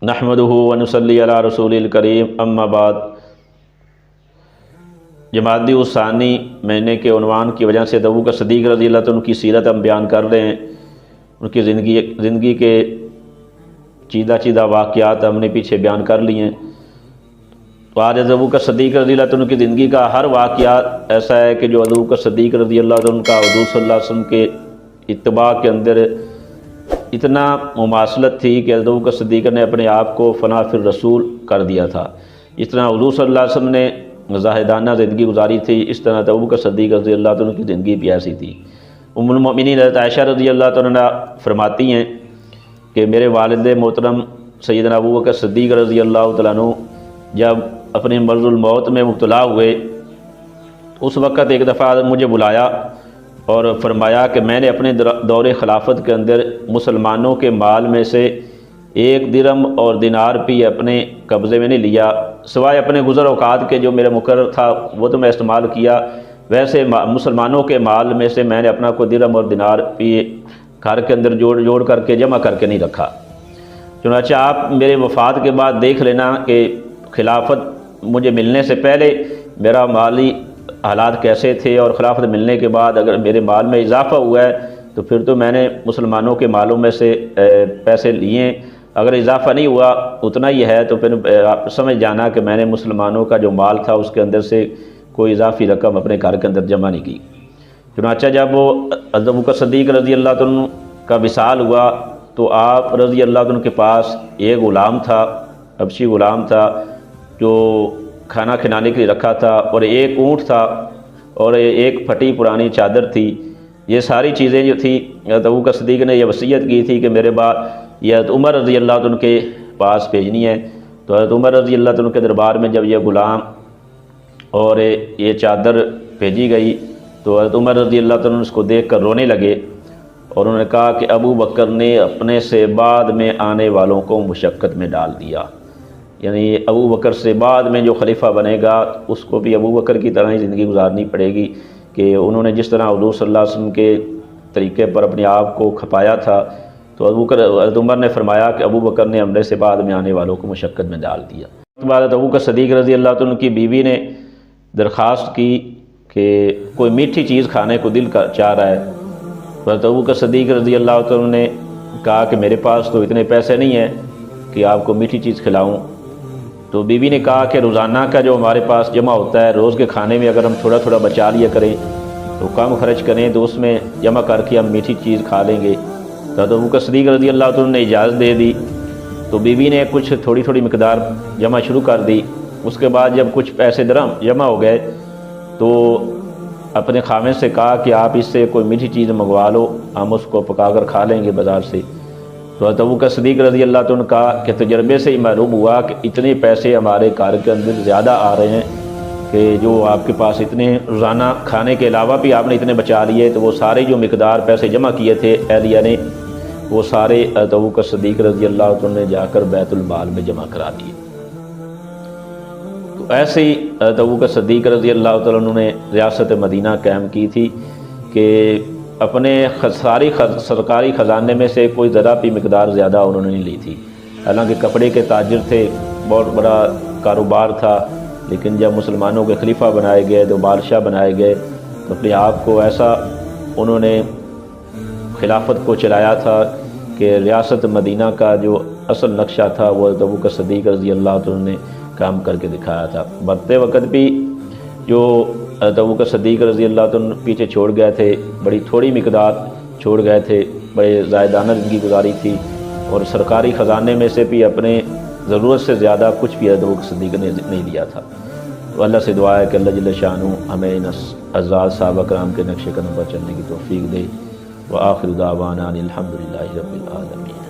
نحمدہ ونصلی علی رسول الکریم اما بعد۔ جمادی الثانی مہینے کے عنوان کی وجہ سے ابو بکر صدیق رضی اللہ عنہ کی سیرت ہم بیان کر رہے ہیں، ان کی زندگی کے چیدہ واقعات ہم نے پیچھے بیان کر لیے ہیں۔ تو آج ابو بکر صدیق رضی اللہ عنہ کی زندگی کا ہر واقعات ایسا ہے کہ جو ابو بکر صدیق رضی اللہ عنہ کا حضور صلی اللہ علیہ وسلم کے اتباع کے اندر اتنا مماثلت تھی کہ ابو بکر صدیق نے اپنے آپ کو فنا فی الرسول کر دیا تھا۔ اس طرح حضور صلی اللہ علیہ وسلم نے زاہدانہ زندگی گزاری تھی، اس طرح ابو بکر صدیق رضی اللہ عنہ کی زندگی بھی ایسی تھی۔ ام المؤمنین حضرت عائشہ رضی اللہ عنہ فرماتی ہیں کہ میرے والد محترم سیدنا ابو بکر صدیق رضی اللہ عنہ جب اپنے مرض الموت میں مبتلا ہوئے، اس وقت ایک دفعہ مجھے بلایا اور فرمایا کہ میں نے اپنے دور خلافت کے اندر مسلمانوں کے مال میں سے 1 درہم اور دینار بھی اپنے قبضے میں نہیں لیا، سوائے اپنے گزر اوقات کے جو میرا مقرر تھا وہ تو میں استعمال کیا، ویسے مسلمانوں کے مال میں سے میں نے اپنا کوئی درہم اور دینار بھی گھر کے اندر جوڑ کر کے جمع کر کے نہیں رکھا۔ چنانچہ آپ میرے وفات کے بعد دیکھ لینا کہ خلافت مجھے ملنے سے پہلے میرا مالی حالات کیسے تھے، اور خلافت ملنے کے بعد اگر میرے مال میں اضافہ ہوا ہے تو پھر تو میں نے مسلمانوں کے مالوں میں سے پیسے لیے، اگر اضافہ نہیں ہوا اتنا ہی ہے تو پھر آپ سمجھ جانا کہ میں نے مسلمانوں کا جو مال تھا اس کے اندر سے کوئی اضافی رقم اپنے گھر کے اندر جمع نہیں کی۔ چنانچہ جب وہ ابو بکر صدیق رضی اللہ عنہ کا وصال ہوا تو آپ رضی اللہ عنہ کے پاس ایک غلام تھا، حبشی غلام تھا جو کھانا کھلانے کے لیے رکھا تھا، اور ایک اونٹ تھا اور ایک پھٹی پرانی چادر تھی۔ یہ ساری چیزیں جو تھی ابو بکر صدیق نے یہ وصیت کی تھی کہ میرے بعد یہ حضرت عمر رضی اللہ عنہ کے پاس بھیجنی ہے۔ تو حضرت عمر رضی اللہ عنہ کے دربار میں جب یہ غلام اور یہ چادر بھیجی گئی تو حضرت عمر رضی اللہ عنہ اس کو دیکھ کر رونے لگے، اور انہوں نے کہا کہ ابو بکر نے اپنے سے بعد میں آنے والوں کو مشقت میں ڈال دیا، یعنی ابو بکر سے بعد میں جو خلیفہ بنے گا اس کو بھی ابو بکر کی طرح ہی زندگی گزارنی پڑے گی، کہ انہوں نے جس طرح حضور صلی اللہ علیہ وسلم کے طریقے پر اپنے آپ کو کھپایا تھا، تو حضرت عمر نے فرمایا کہ ابو بکر نے ہمارے سے بعد میں آنے والوں کو مشقت میں ڈال دیا۔ اس کے بعد ابو بکر صدیق رضی اللہ عنہ کی بیوی نے درخواست کی کہ کوئی میٹھی چیز کھانے کو دل چاہ رہا ہے۔ حضرت ابو بکر صدیق رضی اللہ عنہ نے کہا کہ میرے پاس تو اتنے پیسے نہیں ہیں کہ آپ کو میٹھی چیز کھلاؤں۔ تو بیوی نے کہا کہ روزانہ کا جو ہمارے پاس جمع ہوتا ہے روز کے کھانے میں اگر ہم تھوڑا تھوڑا بچا لیا کریں تو کم خرچ کریں تو اس میں جمع کر کے ہم میٹھی چیز کھا لیں گے۔ تو ابو بکر صدیق رضی اللہ عنہ نے اجازت دے دی، تو بیوی نے کچھ تھوڑی مقدار جمع شروع کر دی۔ اس کے بعد جب کچھ پیسے درہم جمع ہو گئے تو اپنے خامد سے کہا کہ آپ اس سے کوئی میٹھی چیز منگوا لو، ہم اس کو پکا کر کھا لیں گے بازار سے۔ تو ابو بکر صدیق رضی اللہ عنہ کا کہ تجربے سے ہی معلوم ہوا کہ اتنے پیسے ہمارے گھر کے اندر زیادہ آ رہے ہیں کہ جو آپ کے پاس اتنے روزانہ کھانے کے علاوہ بھی آپ نے اتنے بچا لیے، تو وہ سارے جو مقدار پیسے جمع کیے تھے اہلیہ نے وہ سارے ابو بکر صدیق رضی اللہ عنہ نے جا کر بیت المال میں جمع کرا دیے۔ تو ایسے ہی ابو بکر صدیق رضی اللہ عنہ نے ریاست مدینہ قائم کی تھی کہ اپنے ساری سرکاری خزانے میں سے کوئی ذرا بھی مقدار زیادہ انہوں نے نہیں لی تھی، حالانکہ کپڑے کے تاجر تھے، بہت بڑا کاروبار تھا، لیکن جب مسلمانوں کے خلیفہ بنائے گئے تو بادشاہ بنائے گئے تو اپنے آپ کو ایسا انہوں نے خلافت کو چلایا تھا کہ ریاست مدینہ کا جو اصل نقشہ تھا وہ ابو بکر صدیق رضی اللہ عنہ نے کام کر کے دکھایا تھا۔ مرتے وقت بھی جو ابو بکر صدیق رضی اللہ عنہ پیچھے چھوڑ گئے تھے، بڑی تھوڑی مقدار چھوڑ گئے تھے، بڑے زاہدانہ زندگی گزاری تھی، اور سرکاری خزانے میں سے بھی اپنے ضرورت سے زیادہ کچھ بھی ابو بکر صدیق نے نہیں لیا تھا۔ تو اللہ سے دعا ہے کہ اللہ جل شانہ ہمیں ان حضرات صحابہ کرام کے نقش قدم پر چلنے کی توفیق دے۔ وآخر دعوانا ان الحمد للہ رب العالمین۔